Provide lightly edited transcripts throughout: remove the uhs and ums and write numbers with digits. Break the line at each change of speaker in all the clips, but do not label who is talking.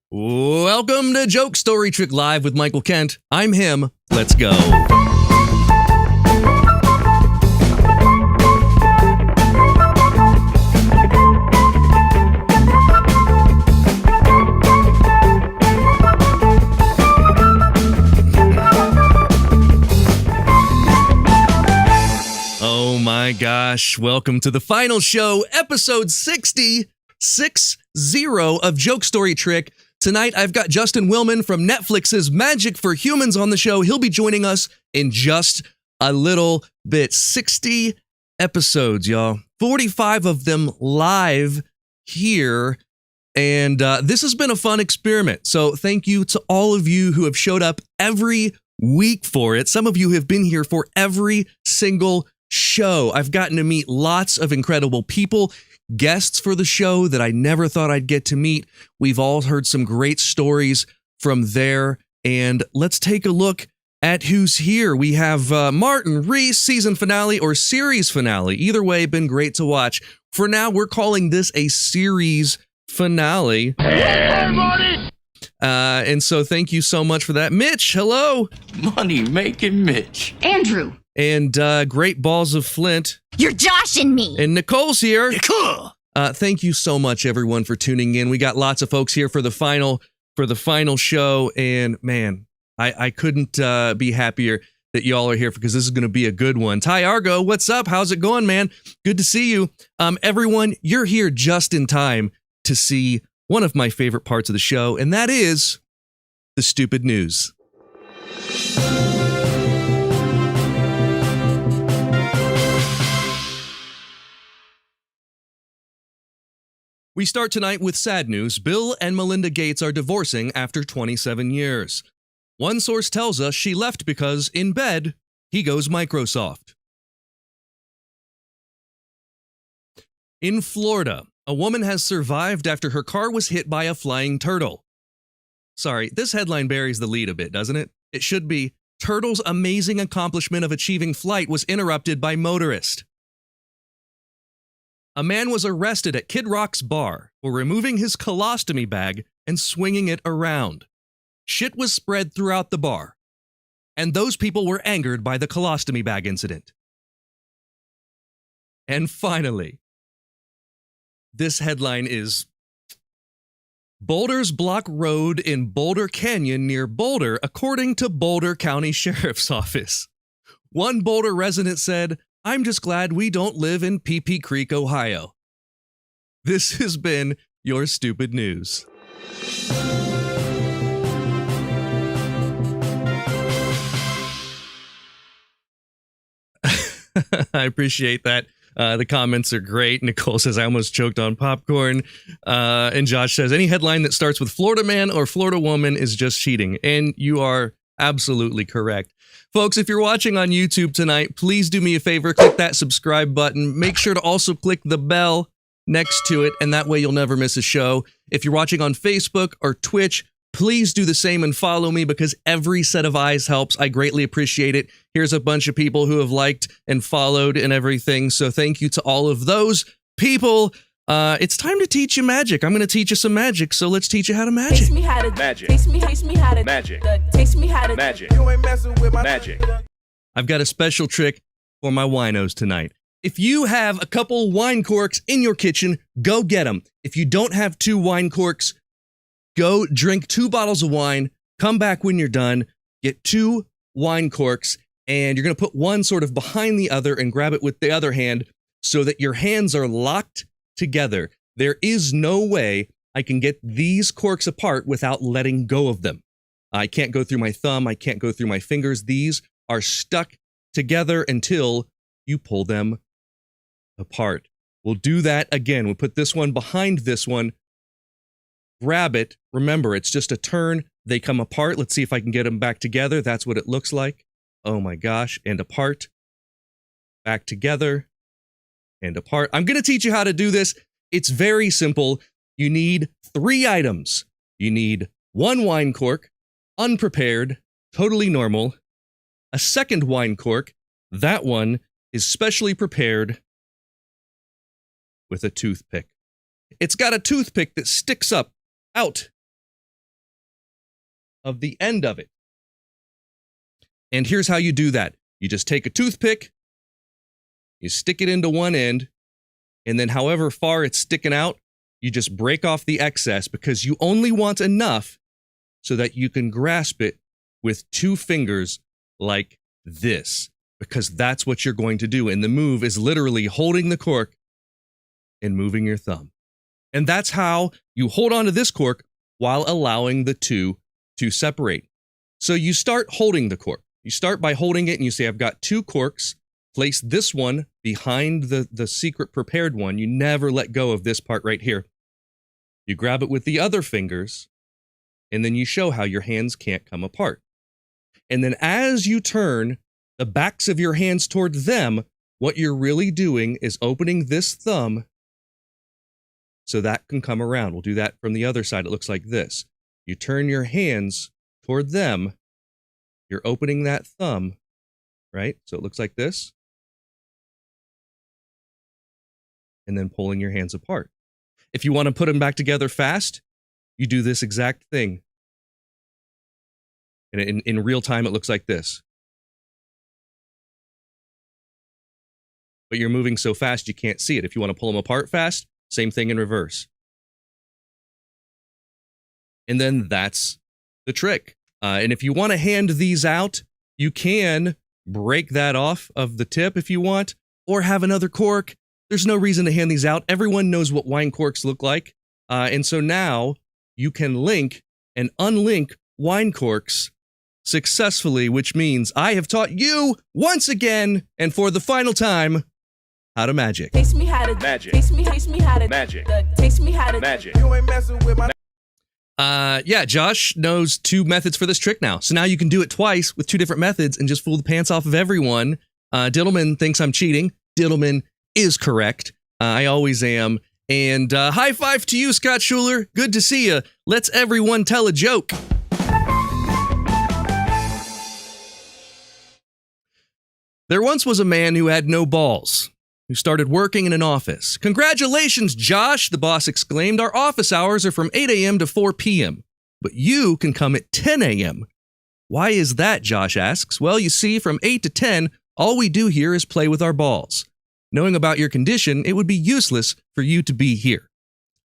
Welcome to Joke Story Trick Live with Michael Kent. I'm him. Let's go. Oh my gosh. Welcome to the final show, episode 60 of Joke Story Trick. Tonight, I've got Justin Willman from Netflix's Magic for Humans on the show. He'll be joining us in just a little bit. 60 episodes, y'all. 45 of them live here. And this has been a fun experiment. So thank you to all of you who have showed up every week for it. Some of you have been here for every single show. I've gotten to meet lots of incredible people, guests for the show that I never thought I'd get to meet. We've all heard some great stories from there, and let's take a look at who's here. We have Martin Reese, season finale or series finale. Either way, been great to watch. For now, we're calling this a series finale.
Hey, Marty!
And so thank you so much for that. Mitch, hello.
Money making Mitch.
Andrew.
And Great Balls of Flint.
You're joshing me.
And Nicole's here.
Cool.
Thank you so much, everyone, for tuning in. We got lots of folks here for the final show, and man, I couldn't be happier that y'all are here because this is going to be a good one. Ty Argo, what's up? How's it going, man? Good to see you. Everyone, you're here just in time to see one of my favorite parts of the show, and that is the stupid news. We start tonight with sad news. Bill and Melinda Gates are divorcing after 27 years. One source tells us she left because, in bed, he goes Microsoft. In Florida, a woman has survived after her car was hit by a flying turtle. Sorry, this headline buries the lead a bit, doesn't it? It should be, Turtle's amazing accomplishment of achieving flight was interrupted by motorist. A man was arrested at Kid Rock's bar for removing his colostomy bag and swinging it around. Shit was spread throughout the bar, and those people were angered by the colostomy bag incident. And finally, this headline is, Boulders block road in Boulder Canyon near Boulder, according to Boulder County Sheriff's Office. One Boulder resident said, I'm just glad we don't live in Pee-Pee Creek, Ohio. This has been your stupid news. I appreciate that. The comments are great. Nicole says, I almost choked on popcorn. And Josh says, any headline that starts with Florida man or Florida woman is just cheating. And you are absolutely correct. Folks, if you're watching on YouTube tonight, please do me a favor, click that subscribe button. Make sure to also click the bell next to it, and that way you'll never miss a show. If you're watching on Facebook or Twitch, please do the same and follow me because every set of eyes helps. I greatly appreciate it. Here's a bunch of people who have liked and followed and everything, so thank you to all of those people. It's time to teach you magic. I'm going to teach you some magic, so let's teach you how to magic.
Teach me how to
Magic.
Teach me how to
Magic.
Teach me how to
Magic.
You ain't messing with my
Magic.
I've got a special trick for my winos tonight. If you have a couple wine corks in your kitchen, go get them. If you don't have 2 wine corks, go drink 2 bottles of wine, come back when you're done, get 2 wine corks, and you're going to put one sort of behind the other and grab it with the other hand so that your hands are locked together. There is no way I can get these corks apart without letting go of them. I can't go through my thumb. I can't go through my fingers. These are stuck together until you pull them apart. We'll do that again. We'll put this one behind this one. Grab it. Remember, it's just a turn. They come apart. Let's see if I can get them back together. That's what it looks like. Oh my gosh. And apart. Back together. And apart. I'm going to teach you how to do this. It's very simple. You need 3 items. You need 1 wine cork, unprepared, totally normal. A second wine cork. That one is specially prepared with a toothpick. It's got a toothpick that sticks up out of the end of it. And here's how you do that. You just take a toothpick, you stick it into one end, and then however far it's sticking out, you just break off the excess because you only want enough so that you can grasp it with 2 fingers like this, because that's what you're going to do. And the move is literally holding the cork and moving your thumb. And that's how you hold on to this cork while allowing the 2 to separate. So you start holding the cork. You start by holding it and you say, I've got 2 corks. Place this one behind the secret prepared one. You never let go of this part right here. You grab it with the other fingers, and then you show how your hands can't come apart. And then as you turn the backs of your hands toward them, what you're really doing is opening this thumb so that can come around. We'll do that from the other side. It looks like this. You turn your hands toward them. You're opening that thumb, right? So it looks like this. And then pulling your hands apart. If you want to put them back together fast, you do this exact thing. And in real time, it looks like this. But you're moving so fast, you can't see it. If you want to pull them apart fast, same thing in reverse. And then that's the trick. And if you want to hand these out, you can break that off of the tip if you want, or have another cork. There's no reason to hand these out. Everyone knows what wine corks look like. And so now you can link and unlink wine corks successfully, which means I have taught you once again and for the final time how to magic.
Taste me how to magic. Taste me how to magic. Taste me how to magic. You ain't messing with my.
Yeah, Josh knows 2 methods for this trick now. So now you can do it twice with 2 different methods and just fool the pants off of everyone. Dittelman thinks I'm cheating. Dittelman is correct. I always am. And high five to you, Scott Schuler. Good to see you. Let's everyone tell a joke. There once was a man who had no balls, who started working in an office. Congratulations, Josh, the boss exclaimed. Our office hours are from 8 a.m. to 4 p.m., but you can come at 10 a.m. Why is that, Josh asks. Well, you see, from 8 to 10, all we do here is play with our balls. Knowing about your condition, it would be useless for you to be here.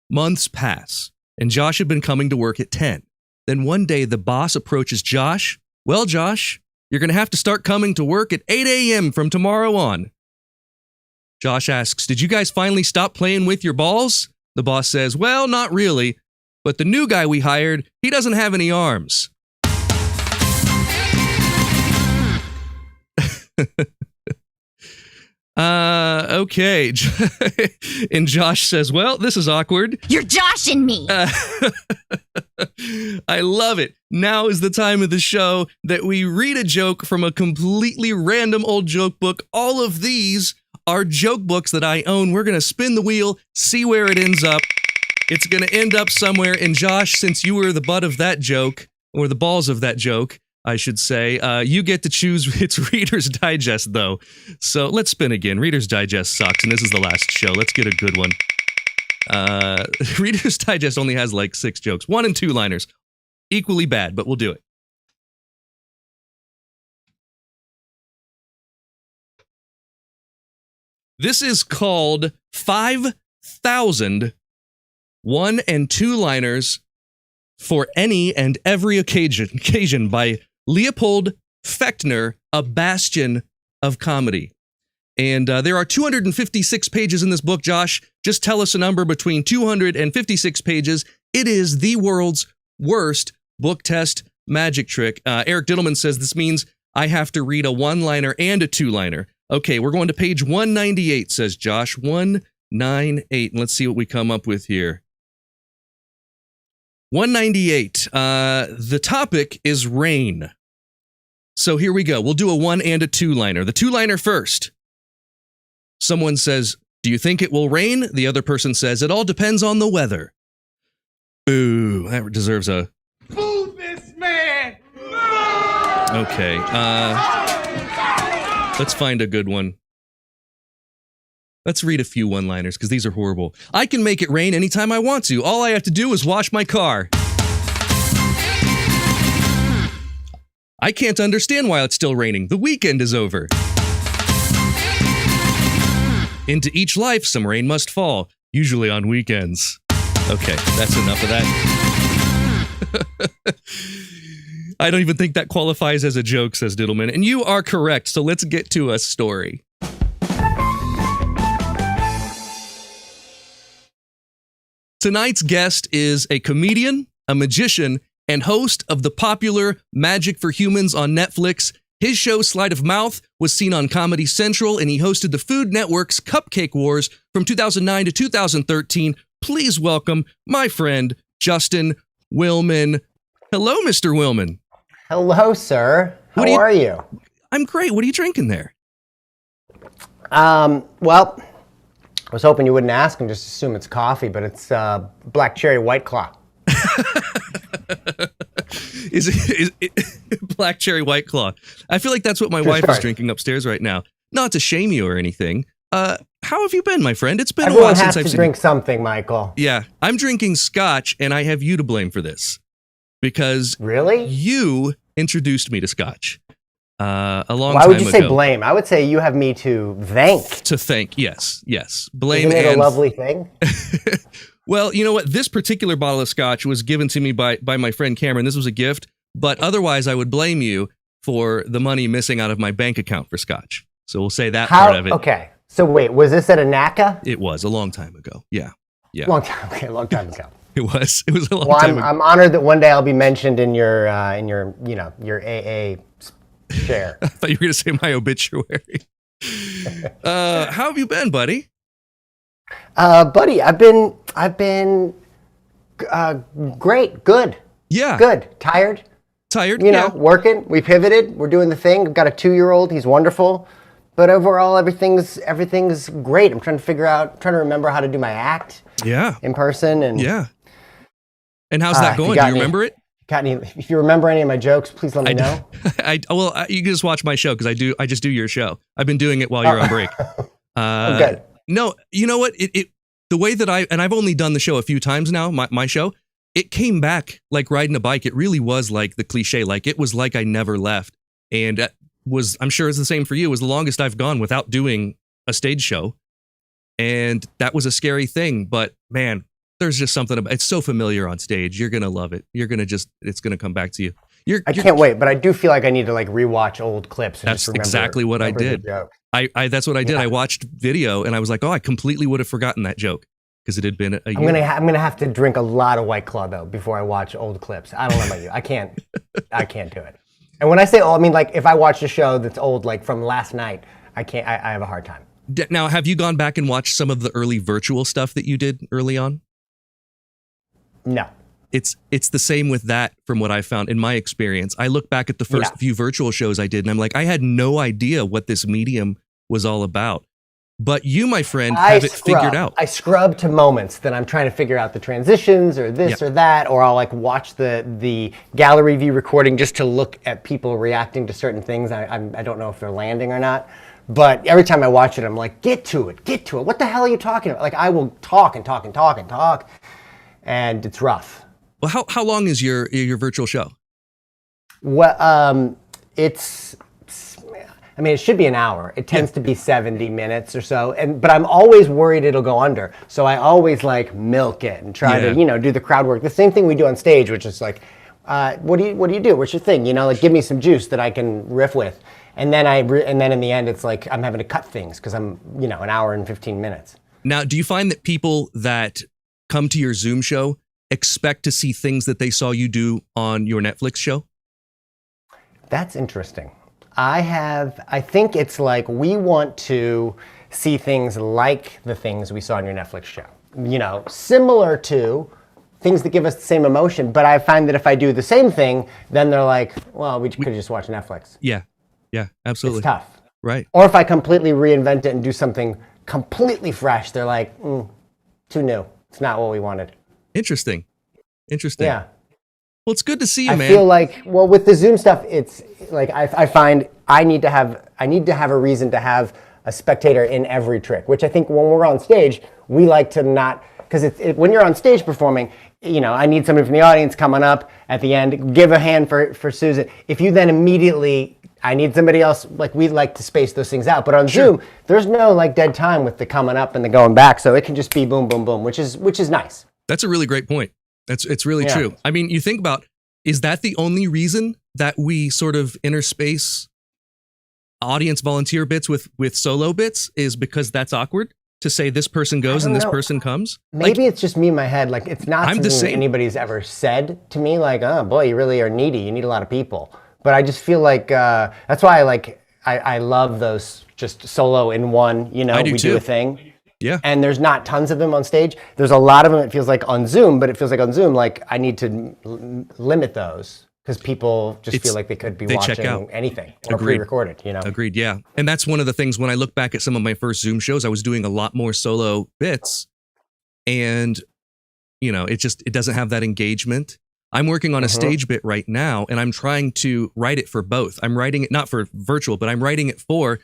Months pass, and Josh had been coming to work at 10. Then one day, the boss approaches Josh. Well, Josh, you're going to have to start coming to work at 8 a.m. from tomorrow on. Josh asks, did you guys finally stop playing with your balls? The boss says, well, not really, but the new guy we hired, he doesn't have any arms. Okay. And Josh says, well, this is awkward.
You're joshing me.
I love it. Now is the time of the show that we read a joke from a completely random old joke book. All of these are joke books that I own. We're going to spin the wheel, see where it ends up. It's going to end up somewhere. And Josh, since you were the butt of that joke, or the balls of that joke, I should say, you get to choose. It's Reader's Digest, though. So let's spin again. Reader's Digest sucks, and this is the last show. Let's get a good one. Reader's Digest only has like 6 jokes. 1 and 2 liners. Equally bad, but we'll do it. This is called 5,000 1 and 2 liners for any and every occasion by Leopold Fechner, a bastion of comedy. And there are 256 pages in this book, Josh. Just tell us a number between 256 pages. It is the world's worst book test magic trick. Eric Dittelman says this means I have to read a 1-liner and a 2-liner. Okay, we're going to page 198, says Josh. 198. And let's see what we come up with here. 198. The topic is rain. So here we go. We'll do a 1 and a 2-liner. The 2-liner first. Someone says, do you think it will rain? The other person says, it all depends on the weather. Boo. That deserves a...
Boo this man!
Okay. Let's find a good one. Let's read a few 1-liners, because these are horrible. I can make it rain anytime I want to. All I have to do is wash my car. I can't understand why it's still raining. The weekend is over. Into each life, some rain must fall, usually on weekends. Okay, that's enough of that. I don't even think that qualifies as a joke, says Dittelman. And you are correct, so let's get to a story. Tonight's guest is a comedian, a magician, and host of the popular Magic for Humans on Netflix. His show, Sleight of Mouth, was seen on Comedy Central, and he hosted the Food Network's Cupcake Wars from 2009 to 2013. Please welcome my friend, Justin Willman. Hello, Mr. Willman.
Hello, sir. How are you?
I'm great. What are you drinking there?
Well, I was hoping you wouldn't ask and just assume it's coffee, but it's black cherry White Claw.
Is it black cherry White Claw? I feel like that's what my wife is drinking upstairs right now. Not to shame you or anything. How have you been, my friend? It's been a while since I've seen you. Everyone has to drink
something, Michael.
Yeah, I'm drinking scotch, and I have you to blame for this. Because you introduced me to scotch a long time ago.
Why would you say blame? I would say you have me to thank.
To thank, yes. Blame.
Isn't it a lovely thing?
Well, you know what? This particular bottle of scotch was given to me by my friend Cameron. This was a gift, but otherwise I would blame you for the money missing out of my bank account for scotch. So we'll say that part of it.
Okay. So wait, was this at a NACA?
It was a long time ago. Yeah.
Long time ago.
It was a long time ago.
I'm honored that one day I'll be mentioned in your AA share.
I thought you were going to say my obituary. How have you been, buddy?
Buddy, I've been great, good.
Yeah.
Good. Tired, working. We pivoted. We're doing the thing. I've got a 2-year-old. He's wonderful. But overall, everything's great. I'm trying to remember how to do my act.
Yeah.
In person. And
yeah. And how's that going? Do you remember it?
If you remember any of my jokes, please let me know.
You can just watch my show because I just do your show. I've been doing it while you're on break.
Good.
No, you know what? The way that I've only done the show a few times now, my show, it came back like riding a bike. It really was like the cliche, like it was like I never left. And I'm sure it's the same for you. It was the longest I've gone without doing a stage show. And that was a scary thing. But man, there's just something about it's so familiar on stage. You're going to love it. It's going to come back to you.
I can't wait, but I do feel like I need to like rewatch old clips. And
that's
just
exactly what I did. That's what I did. I watched video and I was like, oh, I completely would have forgotten that joke because it had been a year.
I'm gonna have to drink a lot of White Claw though before I watch old clips. I don't know about you. I can't do it. And when I say old, I mean like if I watch a show that's old, like from last night, I can't. I have a hard time.
Now, have you gone back and watched some of the early virtual stuff that you did early on?
No.
It's the same with that from what I found in my experience. I look back at the first few virtual shows I did and I'm like, I had no idea what this medium was all about. But you, my friend, have it figured out.
I scrub to moments that I'm trying to figure out the transitions or this or that, or I'll like watch the gallery view recording just to look at people reacting to certain things. I don't know if they're landing or not. But every time I watch it, I'm like, get to it. What the hell are you talking about? Like I will talk and talk and talk and talk. And it's rough.
Well, how long is your virtual show?
Well, it should be an hour. It tends to be 70 minutes or so. But I'm always worried it'll go under. So I always like milk it and try to, do the crowd work. The same thing we do on stage, which is like, what do you do? What's your thing? Like give me some juice that I can riff with. And then in the end, it's like I'm having to cut things because I'm, an hour and 15 minutes.
Now, do you find that people that come to your Zoom show expect to see things that they saw you do on your Netflix show?
That's interesting. I think it's like we want to see things like the things we saw on your Netflix show. Similar to things that give us the same emotion, but I find that if I do the same thing, then they're like, well, we could just watch Netflix.
Yeah, absolutely.
It's tough.
Right.
Or if I completely reinvent it and do something completely fresh, they're like, too new. It's not what we wanted. Interesting. Yeah.
Well, it's good to see you, man.
I feel like, with the Zoom stuff, it's like I find I need to have a reason to have a spectator in every trick, which I think when we're on stage, we like to not, because when you're on stage performing, I need somebody from the audience coming up at the end, give a hand for Susan. If you then immediately, I need somebody else, like we like to space those things out. But on Zoom, there's no like dead time with the coming up and the going back. So it can just be boom, boom, boom, which is nice.
That's a really great point. It's really true. I mean, you think about, is that the only reason that we sort of interspace audience volunteer bits with solo bits, is because that's awkward to say this person goes and this person comes?
Maybe it's just me in my head. Like, it's not something that anybody's ever said to me, like, oh boy, you really are needy. You need a lot of people. But I just feel like, that's why I love those just solo in one, we do a thing.
Yeah.
And there's not tons of them on stage. There's a lot of them, it feels like on Zoom, but it feels like on Zoom, like I need to limit those because people just feel like they could be watching anything or pre-recorded,
Agreed, yeah. And that's one of the things when I look back at some of my first Zoom shows, I was doing a lot more solo bits and, it doesn't have that engagement. I'm working on a stage bit right now and I'm trying to write it for both. I'm writing it not for virtual, but I'm writing it for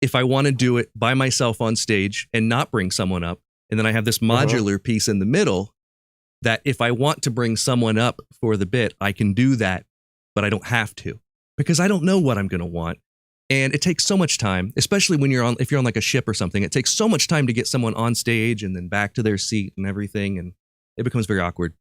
if I want to do it by myself on stage and not bring someone up. And then I have this modular piece in the middle that if I want to bring someone up for the bit, I can do that, but I don't have to because I don't know what I'm going to want. And it takes so much time, especially when if you're on like a ship or something, it takes so much time to get someone on stage and then back to their seat and everything. And it becomes very awkward.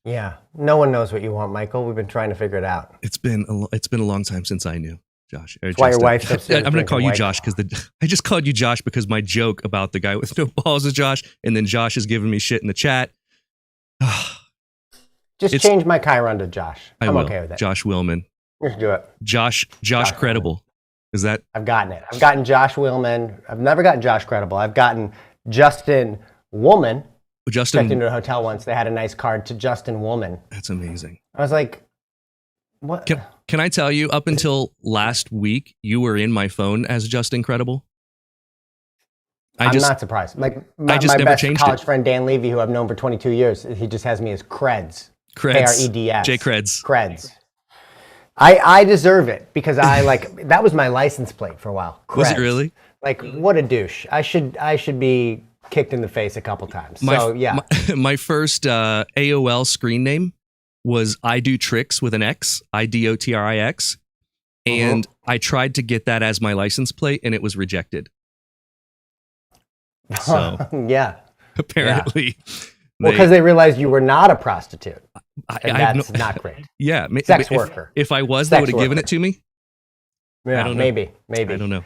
Yeah. No one knows what you want, Michael. We've been trying to figure it out.
It's been a long time since I knew. Josh.
That's why your wife's upstairs.
I'm going to call you Josh because I just called you Josh because my joke about the guy with no balls is Josh, and then Josh is giving me shit in the chat.
Just change my Chiron to Josh. I'm okay with that.
Josh Willman.
Let's do it.
Josh Credible.
Willman.
Is that?
I've gotten it. I've gotten Josh Willman. I've never gotten Josh Credible. I've gotten Justin Woolman. Checked into a hotel once. They had a nice card to Justin Woolman.
That's amazing.
I was like, what?
Can I tell you, up until last week, you were in my phone as Just Incredible?
I'm not surprised. Like my best college friend, Dan Levy, who I've known for 22 years, he just has me as Creds. Kreds.
J Creds.
Creds. I deserve it because that was my license plate for a while. Creds.
Was it really?
Like, what a douche. I should be kicked in the face a couple times.
My first AOL screen name was I Do Tricks with an X, IDOTRIX. And I tried to get that as my license plate and it was rejected. So apparently.
Well, because they realized you were not a prostitute. That's not great.
Yeah.
Sex worker.
If I was, they would have given it to me.
Yeah, maybe. I
don't know.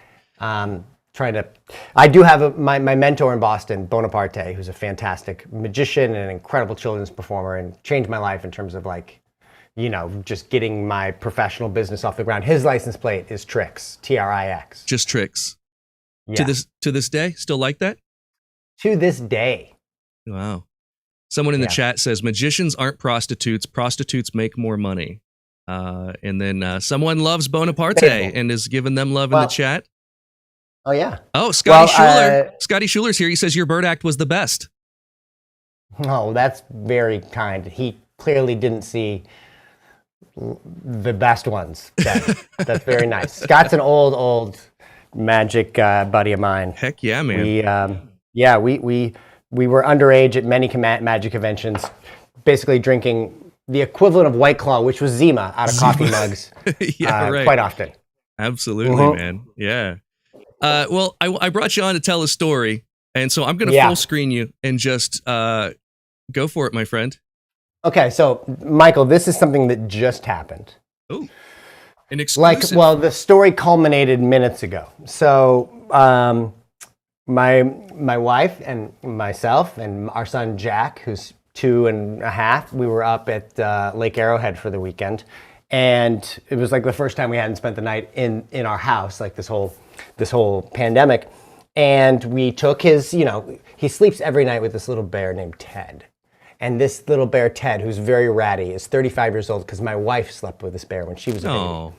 I do have my mentor in Boston, Bonaparte, who's a fantastic magician and an incredible children's performer and changed my life in terms of just getting my professional business off the ground. His license plate is Trix, TRIX.
Just Tricks.
Yeah.
To this day, still like that?
To this day.
Wow. Someone in the chat says magicians aren't prostitutes. Prostitutes make more money. And then someone loves Bonaparte and is giving them love in the chat.
Oh, yeah.
Oh, Scotty Schuler. Scotty Schuler's here. He says your bird act was the best.
Oh, that's very kind. He clearly didn't see the best ones. That's very nice. Scott's an old magic buddy of mine.
Heck yeah, man.
We were underage at many magic conventions, basically drinking the equivalent of White Claw, which was Zima, out of coffee mugs quite often.
Absolutely, man. Yeah. Well, I brought you on to tell a story, and so I'm going to full screen you and just go for it, my friend.
Okay, so Michael, this is something that just happened.
Oh, an exclusive.
The story culminated minutes ago. So my wife and myself and our son Jack, who's 2.5, we were up at Lake Arrowhead for the weekend, and it was like the first time we hadn't spent the night in our house, like this whole pandemic. And we took his, he sleeps every night with this little bear named Ted. And this little bear, Ted, who's very ratty, is 35 years old because my wife slept with this bear when she was a baby.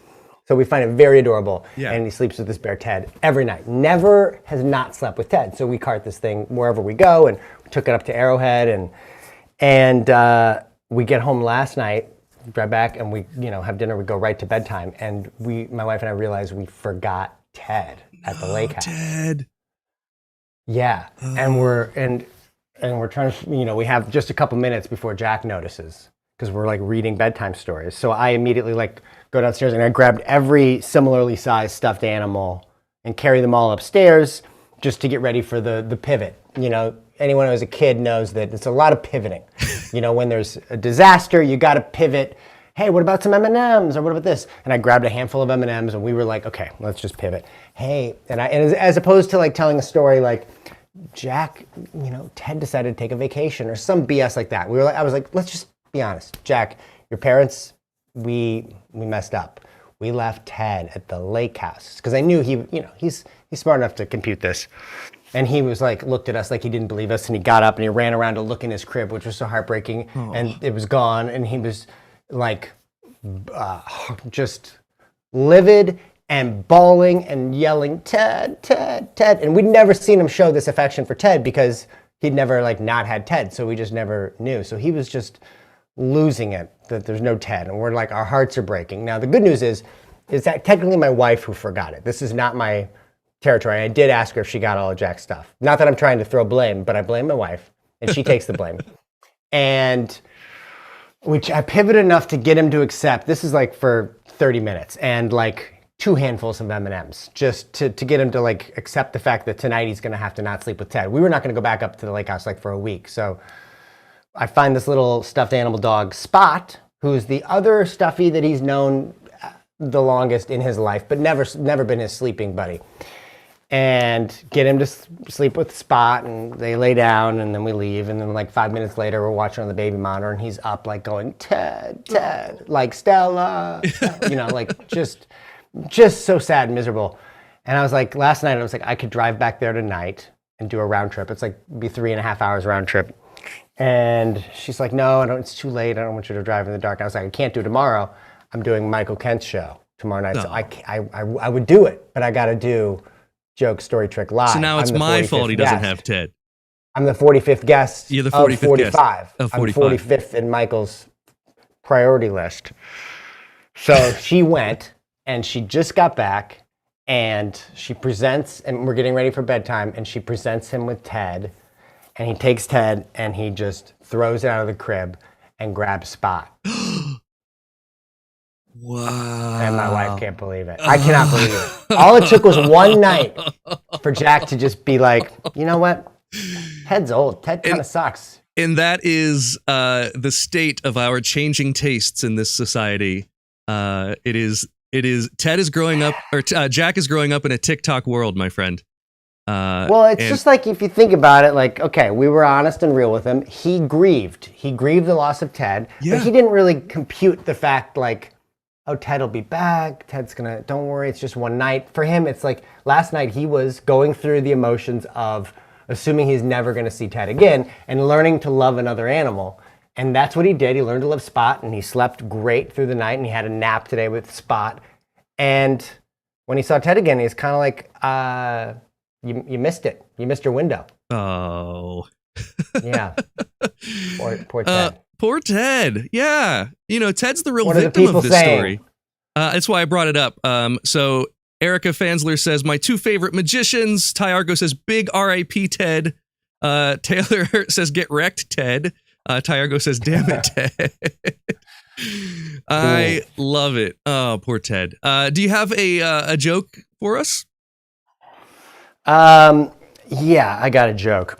So we find it very adorable. Yeah. And he sleeps with this bear, Ted, every night. Never has not slept with Ted. So we cart this thing wherever we go, and we took it up to Arrowhead. And we get home last night, drive back, and we have dinner. We go right to bedtime. And my wife and I realized we forgot Ted at the lake house.
Ted.
Yeah. And and we're trying to, we have just a couple minutes before Jack notices because we're like reading bedtime stories. So I immediately like go downstairs and I grabbed every similarly sized stuffed animal and carry them all upstairs just to get ready for the pivot. Anyone who was a kid knows that it's a lot of pivoting. When there's a disaster, you got to pivot. Hey, what about some M&Ms or what about this? And I grabbed a handful of M&Ms and we were like, okay, let's just pivot. Hey, and as opposed to like telling a story like Jack, Ted decided to take a vacation or some BS like that. I was like, let's just be honest. Jack, your parents, we messed up. We left Ted at the lake house because I knew he's smart enough to compute this. And he was like, looked at us like he didn't believe us, and he got up and he ran around to look in his crib, which was so heartbreaking. Oh. And it was gone, and he was like just livid and bawling and yelling, Ted, Ted, Ted. And we'd never seen him show this affection for Ted because he'd never like not had Ted, so we just never knew. So he was just losing it that there's no Ted, and we're like, our hearts are breaking. Now the good news is that technically my wife who forgot it. This is not my territory. I did ask her if she got all of Jack's stuff. Not that I'm trying to throw blame, but I blame my wife, and she takes the blame. And which I pivoted enough to get him to accept. This is like for 30 minutes and like 2 handfuls of M&Ms just to get him to like accept the fact that tonight he's going to have to not sleep with Ted. We were not going to go back up to the lake house like for a week. So I find this little stuffed animal dog, Spot, who's the other stuffy that he's known the longest in his life, but never been his sleeping buddy. And get him to sleep with Spot, and they lay down, and then we leave, and then like 5 minutes later we're watching on the baby monitor, and he's up like going, Ted, Ted, like Stella, like just so sad and miserable. And I was like, last night I was like, I could drive back there tonight and do a round trip. It's like be 3.5 hours round trip. And she's like, no, it's too late. I don't want you to drive in the dark. I was like, I can't do tomorrow. I'm doing Michael Kent's show tomorrow night. No. So I would do it, but I got to do Joke Story Trick live.
So now it's my fault he doesn't have Ted.
I'm the 45th guest.
You're the 45th
of 45.
Guest of 45.
I'm 45th in Michael's priority list. So she went, and she just got back, and she presents, and we're getting ready for bedtime, and she presents him with Ted, and he takes Ted, and he just throws it out of the crib and grabs Spot.
Wow.
And my wife can't believe it. I cannot believe it. All it took was one night for Jack to just be like, you know what? Ted's old. Ted kind of sucks.
And that is the state of our changing tastes in this society. It is Ted is growing up, or Jack is growing up in a TikTok world, my friend.
Well, it's just like, if you think about it, like, okay, we were honest and real with him. He grieved the loss of Ted, but he didn't really compute the fact like, oh, Ted will be back. Ted's gonna, don't worry, it's just one night. For him, it's like last night he was going through the emotions of assuming he's never gonna see Ted again and learning to love another animal. And that's what he did. He learned to love Spot, and he slept great through the night, and he had a nap today with Spot. And when he saw Ted again, he's kind of like, you missed it. You missed your window.
Oh.
Yeah. Poor Ted.
Poor Ted. Yeah. Ted's the real victim of this story. That's why I brought it up. So Erica Fansler says, my 2 favorite magicians. Ty Argo says, big R.I.P. Ted. Taylor says, get wrecked, Ted. Ty Argo says, damn it, Ted. I love it. Oh, poor Ted. Do you have a joke for us?
Yeah, I got a joke.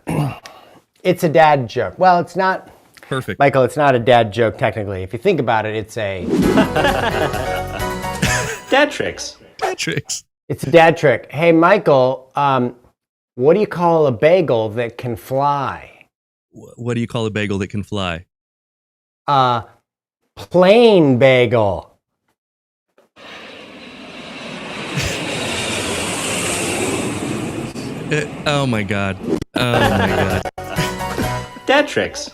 It's a dad joke. Well, it's not.
Perfect.
Michael, it's not a dad joke technically. If you think about it, it's a
dad tricks.
Dad tricks.
It's a dad trick. Hey, Michael, what do you call a bagel that can fly?
What do you call a bagel that can fly?
Plain bagel.
Oh my God. Oh my God.
Dad tricks.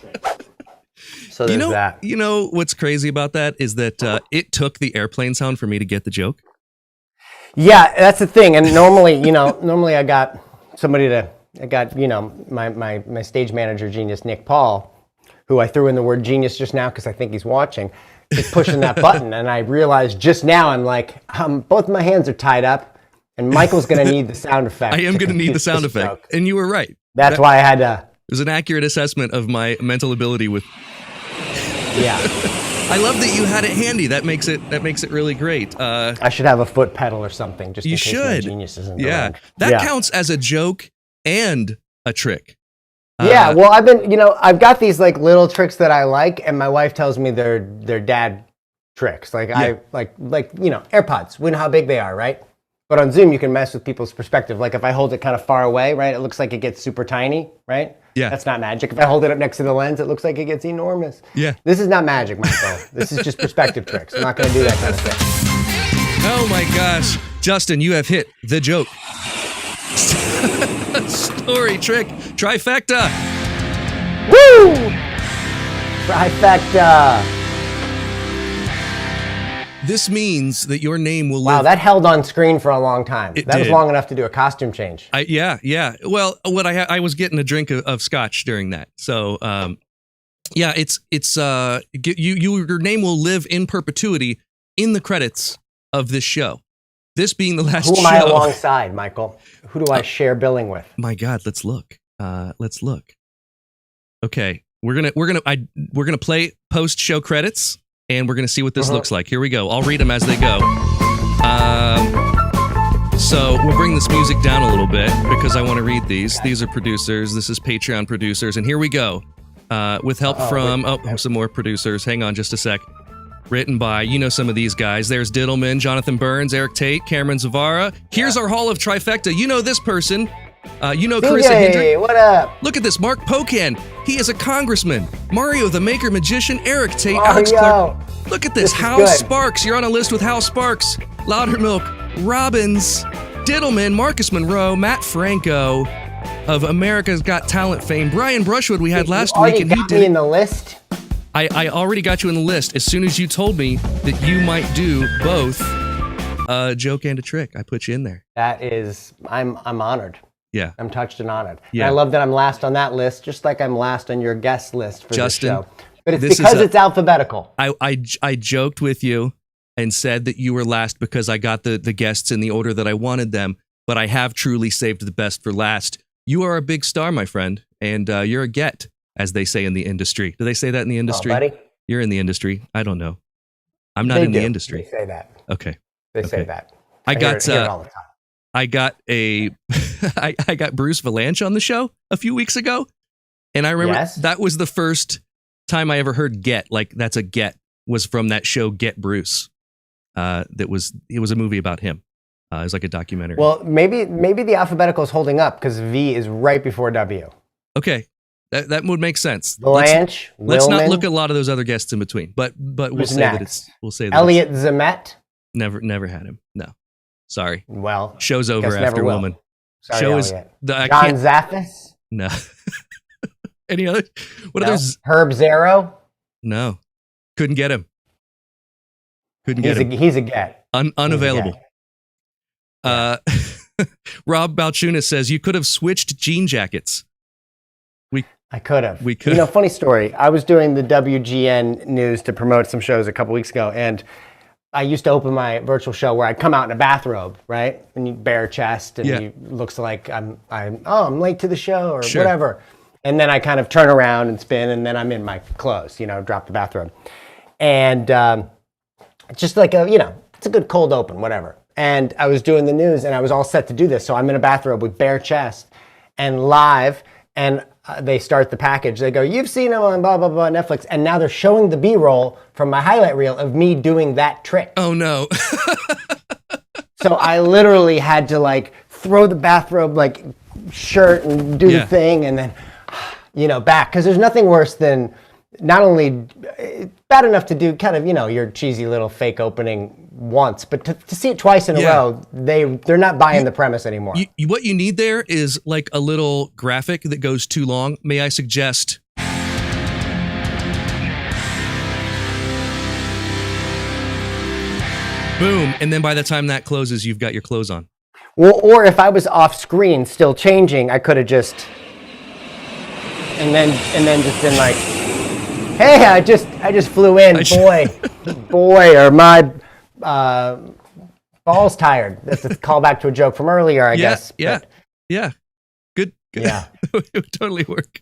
So there's that.
You know what's crazy about that is that it took the airplane sound for me to get the joke.
Yeah, that's the thing. And normally, I got somebody my stage manager genius, Nick Paul, who I threw in the word genius just now because I think he's watching, is pushing that button. And I realized just now, I'm like, both my hands are tied up, and Michael's going to need the sound effect.
I am going to need the sound effect. And you were right.
That's why I had to
was an accurate assessment of my mental ability with.
Yeah.
I love that you had it handy. That makes it really great.
I should have a foot pedal or something just in case my genius isn't around.
That counts as a joke and a trick.
Yeah, well, I've got these like little tricks that I like, and my wife tells me they're dad tricks. Like I like AirPods. We know how big they are, right? But on Zoom, you can mess with people's perspective. Like if I hold it kind of far away, right, it looks like it gets super tiny, right?
Yeah.
That's not magic. If I hold it up next to the lens, it looks like it gets enormous.
Yeah.
This is not magic, Michael. This is just perspective tricks. I'm not going to do that kind of thing.
Oh my gosh. Justin, you have hit the joke. Story, trick, trifecta.
Woo! Trifecta.
This means that your name will live.
Wow, that held on screen for a long time. That was long enough to do a costume change.
Yeah. Well, what I was getting a drink of scotch during that. So, your name will live in perpetuity in the credits of this show. This being the last show.
Who am I alongside, Michael? Who do I share billing with?
My God, let's look. Okay, we're gonna play post-show credits, and we're gonna see what this looks like. Here we go. I'll read them as they go. So we'll bring this music down a little bit because I want to read these. These are producers. This is Patreon producers, and here we go. With help from some more producers. Hang on just a sec. Written by, some of these guys. There's Dittelman, Jonathan Burns, Erik Tait, Cameron Zvara. Here's our Hall of Trifecta. You know this person. Carissa Hendrick.
What up?
Look at this, Mark Pocan. He is a congressman. Mario the Maker Magician, Erik Tait,
Mario.
Alex Clark. Look at this, Hal
good.
Sparks. You're on a list with Hal Sparks, Loudermilk, Robbins, Dittelman, Marcus Monroe, Matt Franco of America's Got Talent fame, Brian Brushwood we had last week, and he did
me in the list.
I already got you in the list as soon as you told me that you might do both a joke and a trick. I put you in there.
That is, I'm honored.
Yeah.
I'm touched and honored.
Yeah.
And I love that I'm last on that list, just like I'm last on your guest list for
Justin,
this show. But it's because it's alphabetical.
I joked with you and said that you were last because I got the guests in the order that I wanted them, but I have truly saved the best for last. You are a big star, my friend, and you're a get, as they say in the industry. Do they say that in the industry?
Oh, buddy.
You're in the industry. I don't know. I'm not in the industry.
They say that.
Okay.
They say that.
I
hear it all the time.
I got I got Bruce Valanche on the show a few weeks ago, and I remember that was the first time I ever heard "get," like that's a get, was from that show Get Bruce. It was a movie about him. It was like a documentary.
Well, maybe the alphabetical is holding up because V is right before W.
Okay, that would make sense.
Valanche.
Let's not
Willman.
look at a lot of those other guests in between. But we'll say
next?
that
Elliot Zemet.
Never had him. No, sorry.
Well,
show's over after Willman.
Sorry,
Show
Elliot.
is
John Zaffis.
No. Any other? What are those?
Herb Zero.
No, couldn't get him. Couldn't get him.
He's a get.
Unavailable. Rob Balchunas says you could have switched jean jackets.
I could have.
We could.
Funny story. I was doing the WGN news to promote some shows a couple weeks ago, and I used to open my virtual show where I'd come out in a bathrobe, right? And you bare chest, and it looks like I'm late to the show or whatever. And then I kind of turn around and spin, and then I'm in my clothes, drop the bathrobe. And it's just like it's a good cold open, whatever. And I was doing the news, and I was all set to do this. So I'm in a bathrobe with bare chest and live, and they start the package. They go, "You've seen him on blah, blah, blah, Netflix." And now they're showing the B-roll from my highlight reel of me doing that trick.
Oh, no.
So I literally had to throw the bathrobe shirt and do the thing, and then, back. Because there's nothing worse than not only bad enough to do kind of, your cheesy little fake opening once, but to see it twice in a row, they're not buying the premise anymore.
What you need there is like a little graphic that goes too long. May I suggest? Boom. And then by the time that closes, you've got your clothes on.
Well, or if I was off screen still changing, I could have just, and then just been like, "Hey, I just flew in, boy, are my balls tired." That's a callback to a joke from earlier, I guess.
Yeah. Good.
Yeah.
It would totally work.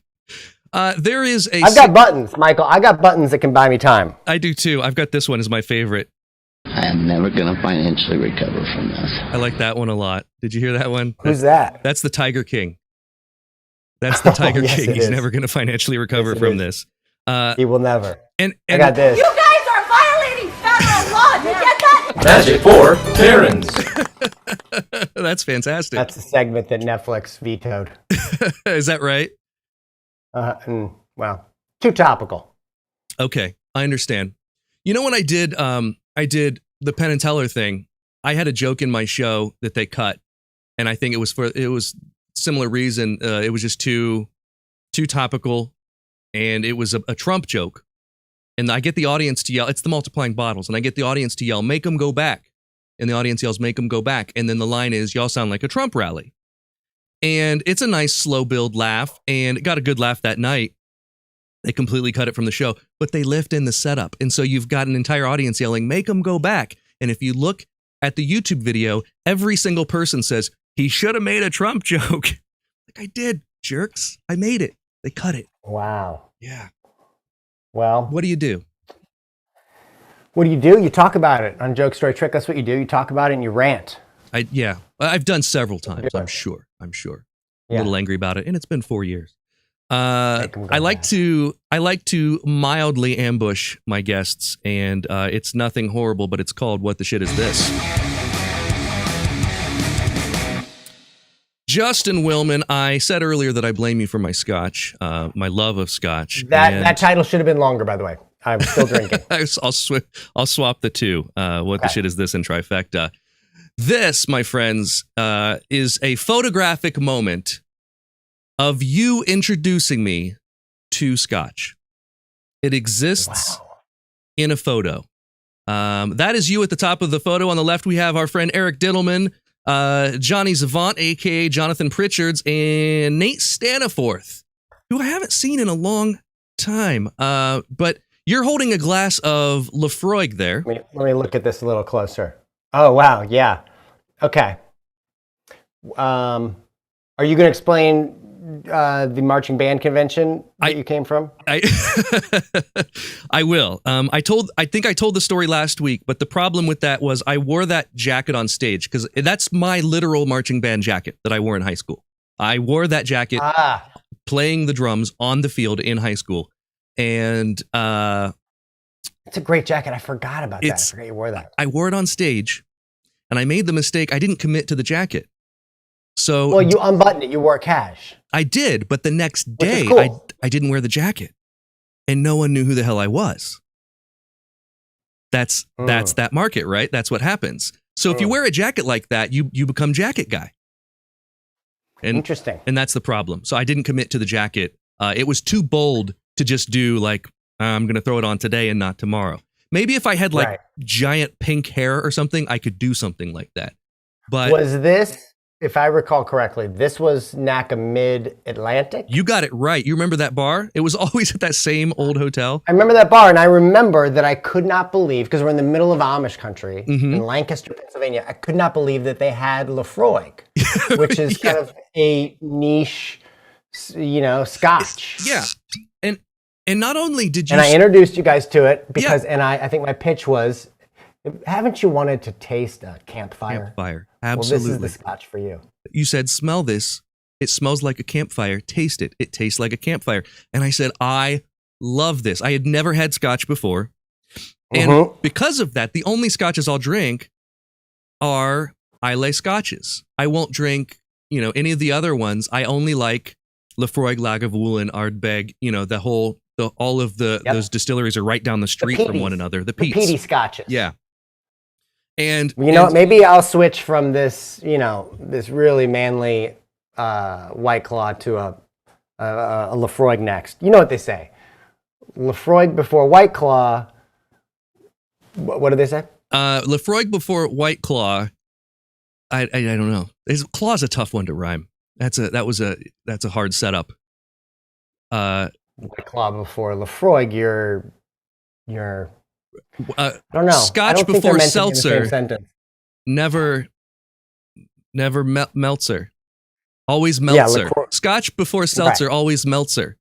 There is a.
I've got buttons, Michael. I got buttons that can buy me time.
I do too. I've got this one as my favorite.
I am never going to financially recover from this.
I like that one a lot. Did you hear that one?
Who's that?
That's the Tiger King. That's the Tiger
yes,
King.
it
He's
is.
never going to financially recover from this.
He will never.
And
I got this.
You guys are violating federal law. Did you get that?
Magic for Karens.
That's fantastic.
That's a segment that Netflix vetoed.
Is that right?
Well, too topical.
Okay, I understand. You know when I did the Penn and Teller thing, I had a joke in my show that they cut, and I think it was similar reason. It was just too topical, and it was a Trump joke. And I get the audience to yell, it's the multiplying bottles, and I get the audience to yell, make them go back. And the audience yells, make them go back. And then the line is, y'all sound like a Trump rally. And it's a nice slow build laugh, and it got a good laugh that night. They completely cut it from the show, but they left in the setup. And so you've got an entire audience yelling, make them go back. And if you look at the YouTube video, every single person says, he should have made a Trump joke. Like, I did, jerks. I made it. They cut it.
Wow.
Yeah.
Well,
What do you do?
what do? You talk about it on Joke Story Trick. That's what you do. You talk about it and you rant.
I've done several times.
Yeah.
I'm sure. A
Yeah.
little angry about it, and it's been 4 years.
Make 'em go
I like
back.
to mildly ambush my guests, and it's nothing horrible, but it's called What the Shit Is This? Justin Willman, I said earlier that I blame you for my scotch, my love of scotch.
That title should have been longer, by the way. I'm still drinking.
I'll swap the two. What the shit is this in trifecta? This, my friends, is a photographic moment of you introducing me to scotch. It exists in a photo. That is you at the top of the photo. On the left, we have our friend Erik Dittelman, Johnny Zavant, a.k.a. Jonathan Pritchards, and Nate Staniforth, who I haven't seen in a long time. But you're holding a glass of Lafroig there.
Let me look at this a little closer. Oh, wow. Yeah. Okay. Are you going to explain the marching band convention that you came from?
I will. I think I told the story last week, but the problem with that was I wore that jacket on stage because that's my literal marching band jacket that I wore in high school. I wore that jacket playing the drums on the field in high school. And
it's a great jacket. I forgot about that. I forgot you wore that.
I wore it on stage, and I made the mistake. I didn't commit to the jacket. So
well, you unbuttoned it. You wore cash.
I did, but the next day
cool.
I didn't wear the jacket, and no one knew who the hell I was. That's that market, right? That's what happens. So if you wear a jacket like that, you become jacket guy. And,
interesting.
And that's the problem. So I didn't commit to the jacket. It was too bold to just do like, I'm going to throw it on today and not tomorrow. Maybe if I had like giant pink hair or something, I could do something like that. But
was this, if I recall correctly, this was NACA Mid-Atlantic?
You got it right. You remember that bar? It was always at that same old hotel.
I remember that bar, and I remember that I could not believe, because we're in the middle of Amish country in Lancaster, Pennsylvania, I could not believe that they had Lafroig, which is kind of a niche, scotch.
Yeah. And not only did you...
And I introduced you guys to it because, and I think my pitch was, haven't you wanted to taste a campfire?
Campfire, absolutely.
Well, this is the scotch for you.
You said, smell this. It smells like a campfire. Taste it. It tastes like a campfire. And I said, I love this. I had never had scotch before. And because of that, the only scotches I'll drink are Islay scotches. I won't drink, any of the other ones. I only like Lafroig, Lagavulin, Ardbeg, all of those distilleries are right down the street from one another. The
peaty scotches.
Yeah. And
what? Maybe I'll switch from this, this really manly White Claw to a Lafroig next. You know what they say? Lafroig before White Claw. What do they say?
Lafroig before White Claw. I don't know. Claw's a tough one to rhyme. That's a hard setup.
White Claw before Lafroig. You're I don't know.
Scotch before seltzer. Never Meltzer. Always Meltzer.
Yeah,
Scotch before seltzer, always Meltzer.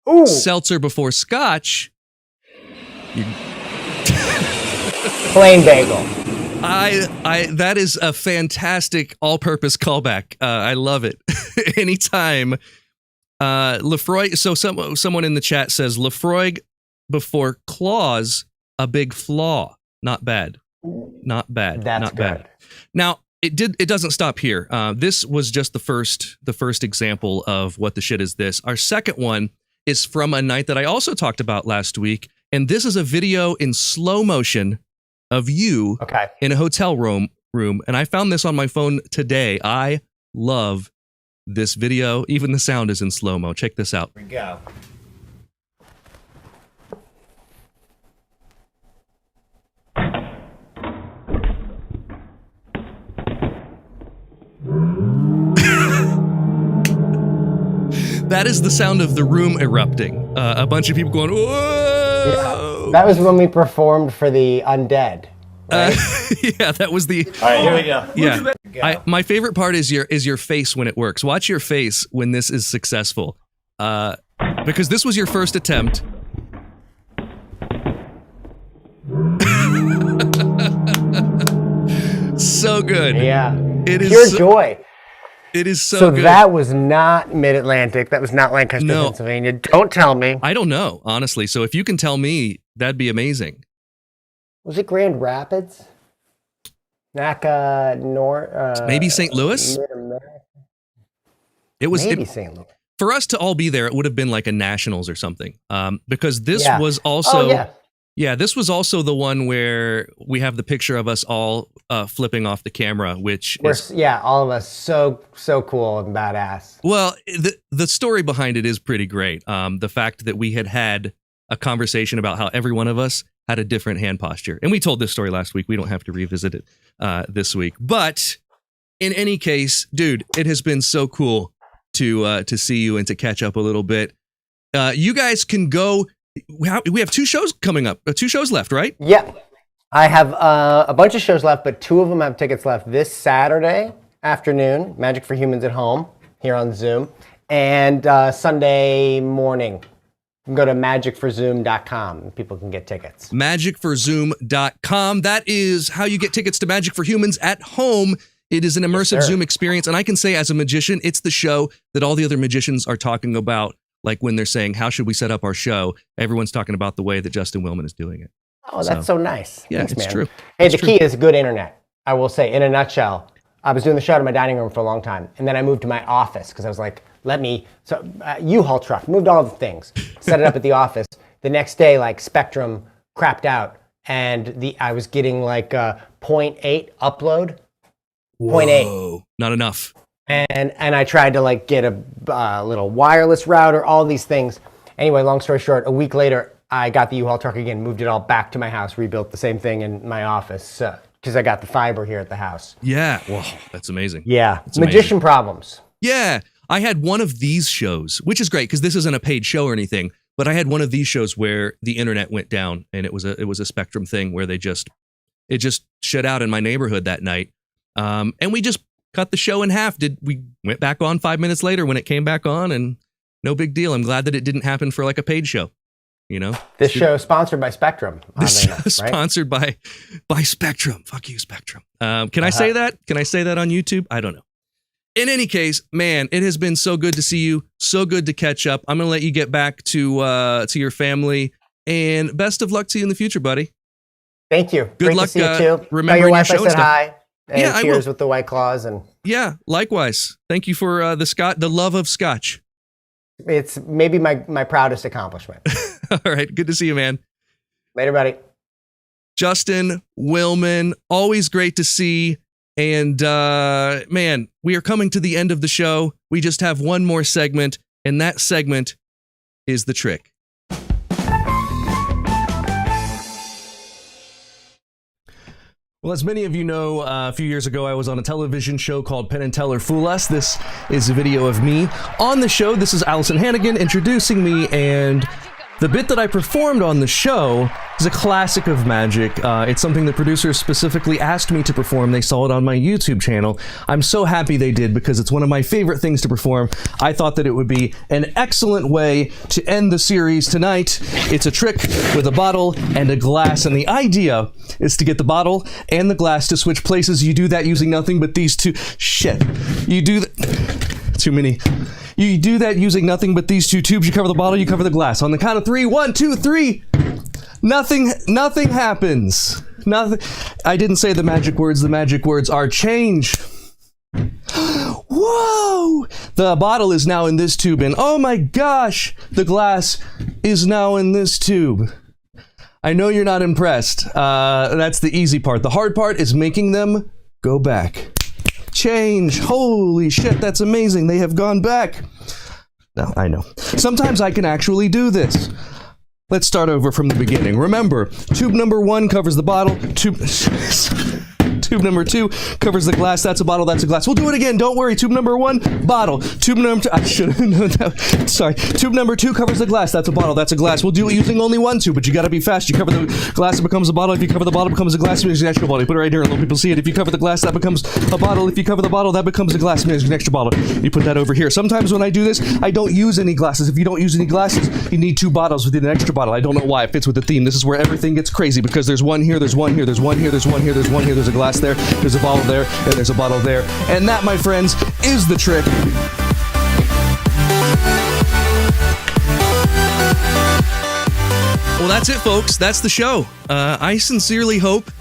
Ooh.
seltzer before scotch.
Plain bagel.
That is a fantastic all-purpose callback. I love it. Anytime. Lefroy. So someone in the chat says Lefroy before claws, a big flaw. Not bad. Not bad.
That's
not
good.
bad. Now it doesn't stop here. This was just the first example of what the shit is this. Our second one is from a night that I also talked about last week, and this is a video in slow motion of you in a hotel room, and I found this on my phone today. I love this video. Even the sound is in slow-mo. Check this out.
Here we go.
That is the sound of the room erupting. A bunch of people going, whoa!
Yeah. That was when we performed for the Undead. Right?
Yeah, that was the...
All right, here we go.
Yeah. My favorite part is your face when it works. Watch your face when this is successful. Because this was your first attempt. So good.
Yeah.
It is
pure joy.
It is so good.
That was not Mid-Atlantic. That was not Lancaster, Pennsylvania. Don't tell me.
I don't know, honestly. So if you can tell me, that'd be amazing.
Was it Grand Rapids? Maybe
St. Louis? It was
maybe St. Louis.
For us to all be there, it would have been like a Nationals or something. Because this was also...
Oh, yeah,
this was also the one where we have the picture of us all flipping off the camera, which is...
Yeah, all of us so cool and badass.
Well, the story behind it is pretty great. The fact that we had a conversation about how every one of us had a different hand posture. And we told this story last week. We don't have to revisit it this week. But in any case, dude, it has been so cool to see you and to catch up a little bit. You guys can go... We have 2 shows coming up. 2 shows left, right?
Yeah. I have a bunch of shows left, but 2 of them have tickets left this Saturday afternoon, Magic for Humans at Home, here on Zoom, and Sunday morning. You can go to magicforzoom.com. People can get tickets. Magicforzoom.com.
That is how you get tickets to Magic for Humans at Home. It is an immersive Zoom experience, and I can say as a magician, it's the show that all the other magicians are talking about. Like when they're saying, how should we set up our show? Everyone's talking about the way that Justin Willman is doing it.
Oh, that's so nice.
Yeah,
Thanks,
it's
man.
true.
Hey, the key is good internet. I will say, in a nutshell, I was doing the show in my dining room for a long time, and then I moved to my office because I was like, U-Haul truck, moved all the things, set it up at the office. The next day, like Spectrum crapped out, and I was getting like 0.8 upload.
Whoa, 0.8. Not enough.
And I tried to like get a little wireless router, all these things. Anyway, long story short, a week later, I got the U-Haul truck again, moved it all back to my house, rebuilt the same thing in my office because I got the fiber here at the house.
Yeah. Whoa, that's amazing.
Yeah.
That's
magician
amazing.
Problems.
Yeah. I had one of these shows, which is great because this isn't a paid show or anything, but I had one of these shows where the internet went down and it was a Spectrum thing where it just shut out in my neighborhood that night. And we just cut the show in half. We went back on 5 minutes later when it came back on, and no big deal. I'm glad that it didn't happen for like a paid show. You know,
this show is sponsored by Spectrum.
This show is sponsored by Spectrum. Fuck you, Spectrum. Can I say that? Can I say that on YouTube? I don't know. In any case, man, it has been so good to see you. So good to catch up. I'm gonna let you get back to your family, and best of luck to you in the future, buddy.
Thank you.
Good
Great
luck.
To see you too.
Remembering
your wife,
your show
I said
and stuff.
hi. And
yeah,
cheers with the White Claws and
likewise. Thank you for the love of Scotch.
It's maybe my proudest accomplishment.
All right, good to see you, man.
Later, buddy.
Justin Willman, always great to see. And man, we are coming to the end of the show. We just have one more segment, and that segment is the trick. Well, as many of you know, a few years ago, I was on a television show called Penn and Teller Fool Us. This is a video of me on the show. This is Allison Hannigan introducing me, and The bit that I performed on the show is a classic of magic. It's something the producers specifically asked me to perform. They saw it on my YouTube channel. I'm so happy they did because it's one of my favorite things to perform. I thought that it would be an excellent way to end the series tonight. It's a trick with a bottle and a glass, and the idea is to get the bottle and the glass to switch places. You do that using nothing but these two. Shit. You do that. Too many. You do that using nothing but these two tubes. You cover the bottle, you cover the glass. On the count of 3, 1, 2, 3. Nothing happens. Nothing. I didn't say the magic words. The magic words are change. Whoa! The bottle is now in this tube, and oh my gosh, the glass is now in this tube. I know you're not impressed. That's the easy part. The hard part is making them go back. Change. Holy shit, that's amazing. They have gone back. No, I know. Sometimes I can actually do this. Let's start over from the beginning. Remember, tube number 1 covers the bottle. Tube number 2 covers the glass. That's a bottle, that's a glass. We'll do it again. Don't worry. Tube number 1, bottle. Tube number 2, I should have known that. Sorry. Tube number 2 covers the glass. That's a bottle, that's a glass. We'll do it using only one tube, but you gotta be fast. You cover the glass, it becomes a bottle. If you cover the bottle, it becomes a glass. It makes an extra bottle. You put it right here and let people see it. If you cover the glass, that becomes a bottle. If you cover the bottle, that becomes a glass. It makes an extra bottle. You put that over here. Sometimes when I do this, I don't use any glasses. If you don't use any glasses, you need 2 bottles with an extra bottle. I don't know why. It fits with the theme. This is where everything gets crazy because there's one here, there's one here, there's one here, there's one here, there's one here, there's a glass there, there's a bottle there, and there's a bottle there. And that, my friends, is the trick. Well, that's it, folks. That's the show. I sincerely hope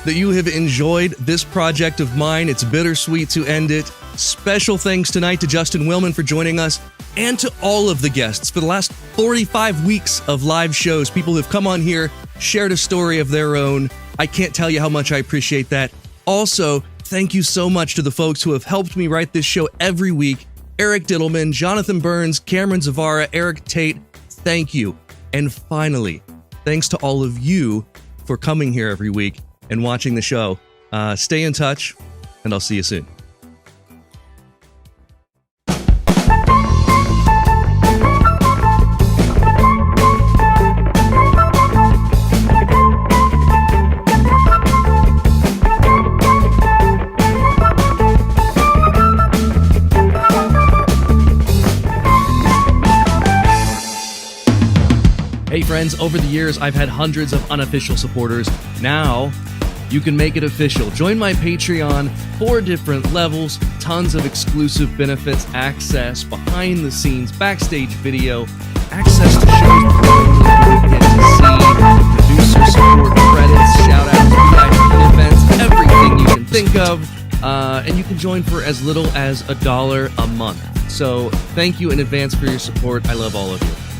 that you have enjoyed this project of mine. It's bittersweet to end it. Special thanks tonight to Justin Willman for joining us and to all of the guests for the last 45 weeks of live shows. People who have come on here, shared a story of their own. I can't tell you how much I appreciate that. Also, thank you so much to the folks who have helped me write this show every week. Erik Dittelman, Jonathan Burns, Cameron Zvara, Erik Tait, thank you. And finally, thanks to all of you for coming here every week and watching the show. Stay in touch, and I'll see you soon. Hey friends, over the years, I've had hundreds of unofficial supporters. Now, you can make it official. Join my Patreon, 4 different levels, tons of exclusive benefits, access, behind the scenes, backstage video, access to shows you get to see, producer support, credits, shout-outs, VIP events, everything you can think of. And you can join for as little as $1 a month. So thank you in advance for your support. I love all of you.